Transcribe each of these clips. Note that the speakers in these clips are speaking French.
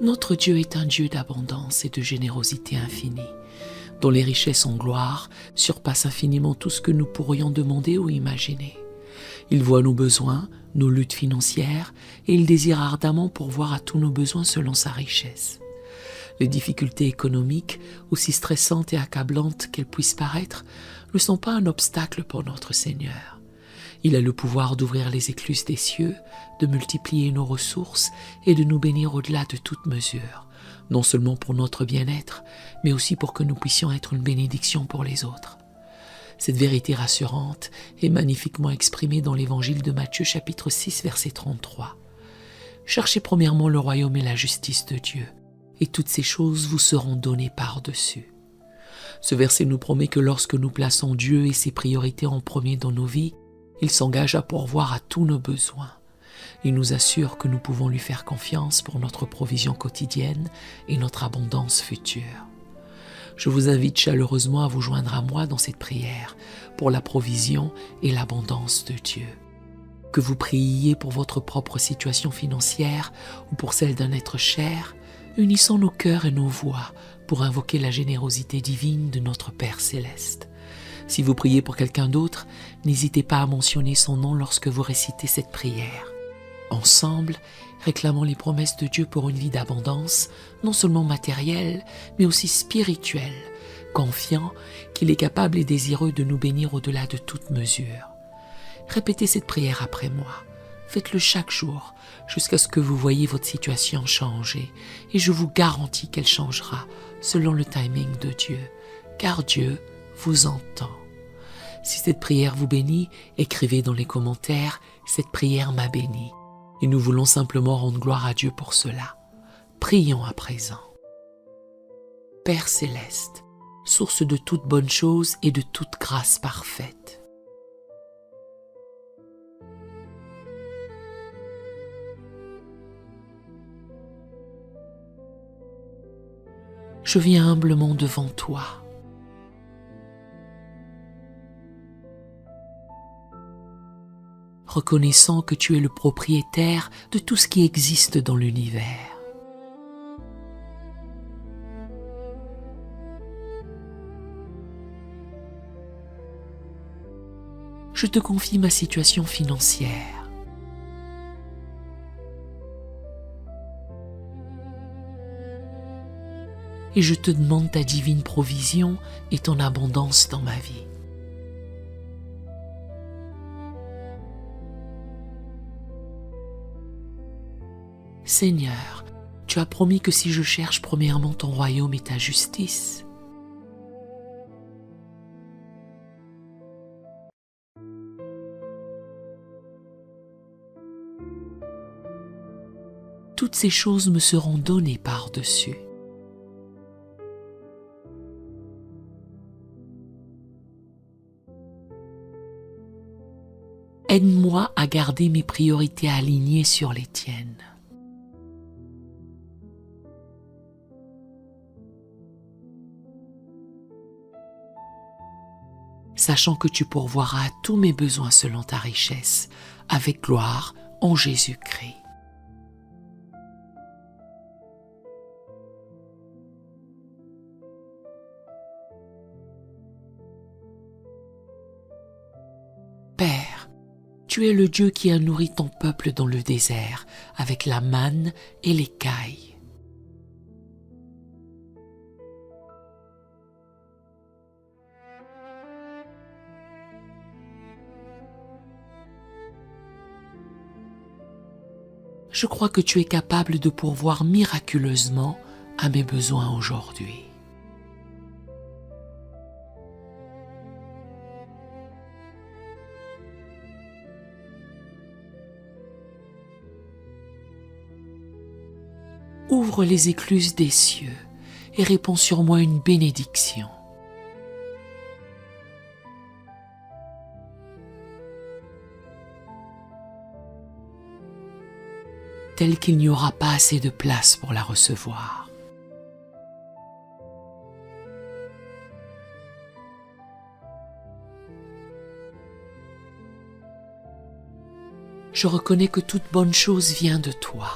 Notre Dieu est un Dieu d'abondance et de générosité infinie, dont les richesses en gloire surpassent infiniment tout ce que nous pourrions demander ou imaginer. Il voit nos besoins, nos luttes financières, et il désire ardemment pourvoir à tous nos besoins selon sa richesse. Les difficultés économiques, aussi stressantes et accablantes qu'elles puissent paraître, ne sont pas un obstacle pour notre Seigneur. Il a le pouvoir d'ouvrir les écluses des cieux, de multiplier nos ressources et de nous bénir au-delà de toute mesure, non seulement pour notre bien-être, mais aussi pour que nous puissions être une bénédiction pour les autres. Cette vérité rassurante est magnifiquement exprimée dans l'évangile de Matthieu chapitre 6 verset 33. Cherchez premièrement le royaume et la justice de Dieu, et toutes ces choses vous seront données par-dessus. Ce verset nous promet que lorsque nous plaçons Dieu et ses priorités en premier dans nos vies, il s'engage à pourvoir à tous nos besoins. Il nous assure que nous pouvons lui faire confiance pour notre provision quotidienne et notre abondance future. Je vous invite chaleureusement à vous joindre à moi dans cette prière pour la provision et l'abondance de Dieu. Que vous priez pour votre propre situation financière ou pour celle d'un être cher, unissons nos cœurs et nos voix pour invoquer la générosité divine de notre Père céleste. Si vous priez pour quelqu'un d'autre, n'hésitez pas à mentionner son nom lorsque vous récitez cette prière. Ensemble, réclamons les promesses de Dieu pour une vie d'abondance, non seulement matérielle, mais aussi spirituelle, confiant qu'il est capable et désireux de nous bénir au-delà de toute mesure. Répétez cette prière après moi. Faites-le chaque jour, jusqu'à ce que vous voyez votre situation changer, et je vous garantis qu'elle changera selon le timing de Dieu, car Dieu vous entend. Si cette prière vous bénit, écrivez dans les commentaires « Cette prière m'a béni ». Et nous voulons simplement rendre gloire à Dieu pour cela. Prions à présent. Père céleste, source de toute bonne chose et de toute grâce parfaite, je viens humblement devant toi. Reconnaissant que tu es le propriétaire de tout ce qui existe dans l'univers. Je te confie ma situation financière. Et je te demande ta divine provision et ton abondance dans ma vie. Seigneur, tu as promis que si je cherche premièrement ton royaume et ta justice, toutes ces choses me seront données par-dessus. Aide-moi à garder mes priorités alignées sur les tiennes. Sachant que tu pourvoiras à tous mes besoins selon ta richesse, avec gloire en Jésus-Christ. Père, tu es le Dieu qui a nourri ton peuple dans le désert avec la manne et l'écaille. Je crois que tu es capable de pourvoir miraculeusement à mes besoins aujourd'hui. Ouvre les écluses des cieux et répands sur moi une bénédiction. Telle qu'il n'y aura pas assez de place pour la recevoir. Je reconnais que toute bonne chose vient de toi.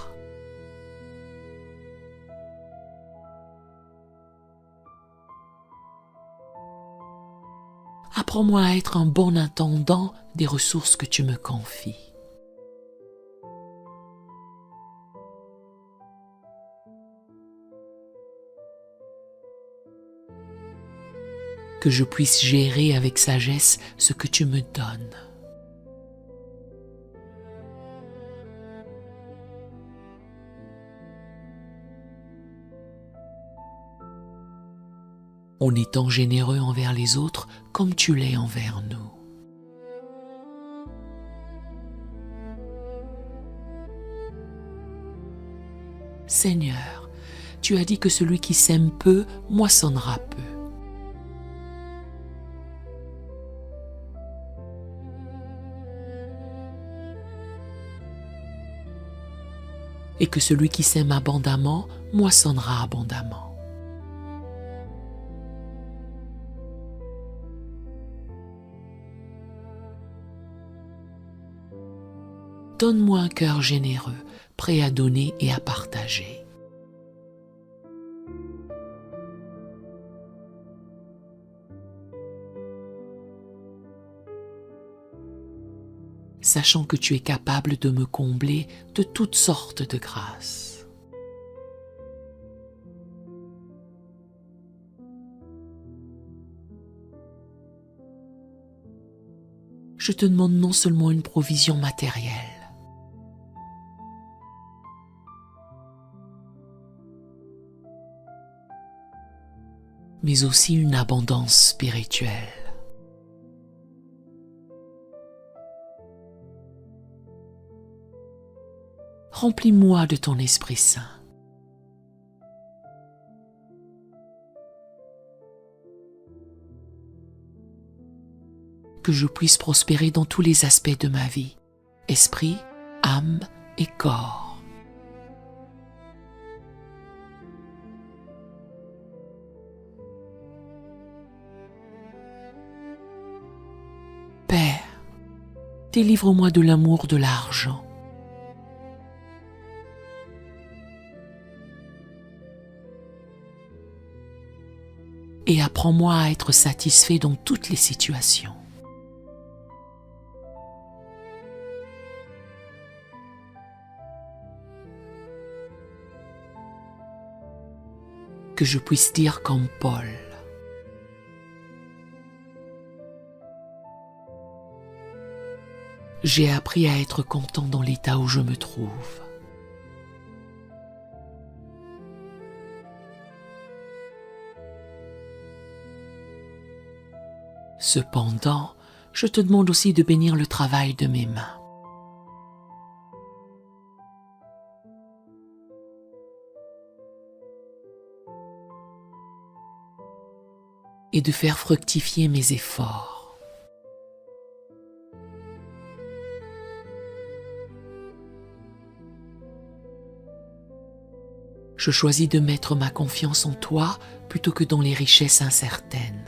Apprends-moi à être un bon intendant des ressources que tu me confies. Que je puisse gérer avec sagesse ce que tu me donnes. En étant généreux envers les autres comme tu l'es envers nous. Seigneur, tu as dit que celui qui sème peu moissonnera peu. Et que celui qui sème abondamment moissonnera abondamment. Donne-moi un cœur généreux, prêt à donner et à partager. Sachant que tu es capable de me combler de toutes sortes de grâces. Je te demande non seulement une provision matérielle, mais aussi une abondance spirituelle. Remplis-moi de ton Esprit Saint. Que je puisse prospérer dans tous les aspects de ma vie, esprit, âme et corps. Père, délivre-moi de l'amour de l'argent. Et apprends-moi à être satisfait dans toutes les situations. Que je puisse dire comme Paul: j'ai appris à être content dans l'état où je me trouve. Cependant, je te demande aussi de bénir le travail de mes mains. Et de faire fructifier mes efforts. Je choisis de mettre ma confiance en toi plutôt que dans les richesses incertaines.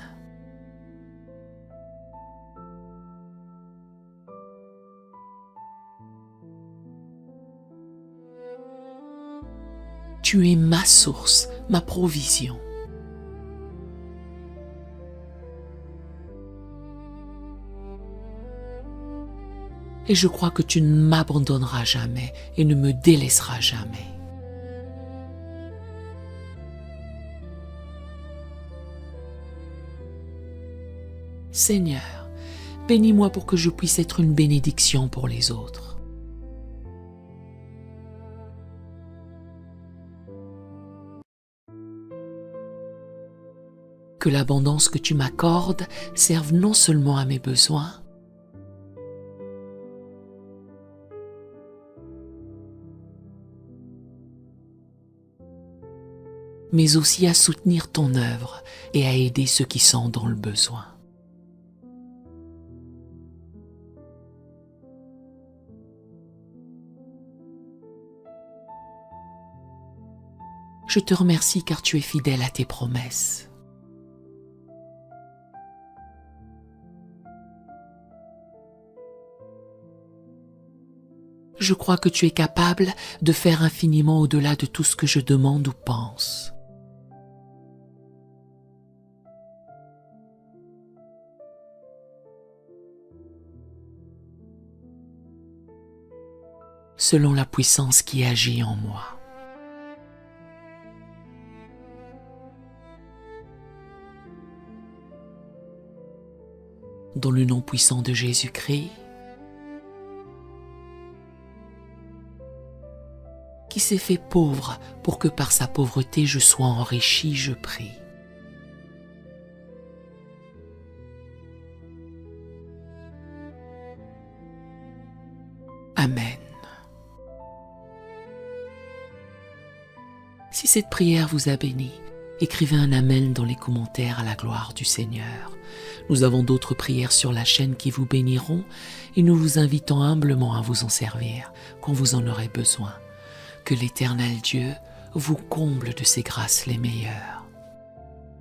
Tu es ma source, ma provision. Et je crois que tu ne m'abandonneras jamais et ne me délaisseras jamais. Seigneur, bénis-moi pour que je puisse être une bénédiction pour les autres. Que l'abondance que tu m'accordes serve non seulement à mes besoins, mais aussi à soutenir ton œuvre et à aider ceux qui sont dans le besoin. Je te remercie car tu es fidèle à tes promesses. Je crois que tu es capable de faire infiniment au-delà de tout ce que je demande ou pense. selon la puissance qui agit en moi. Dans le nom puissant de Jésus-Christ, qui s'est fait pauvre pour que par sa pauvreté je sois enrichi, je prie. Amen. Si cette prière vous a béni, écrivez un Amen dans les commentaires à la gloire du Seigneur. Nous avons d'autres prières sur la chaîne qui vous béniront et nous vous invitons humblement à vous en servir quand vous en aurez besoin. Que l'Éternel Dieu vous comble de ses grâces les meilleures.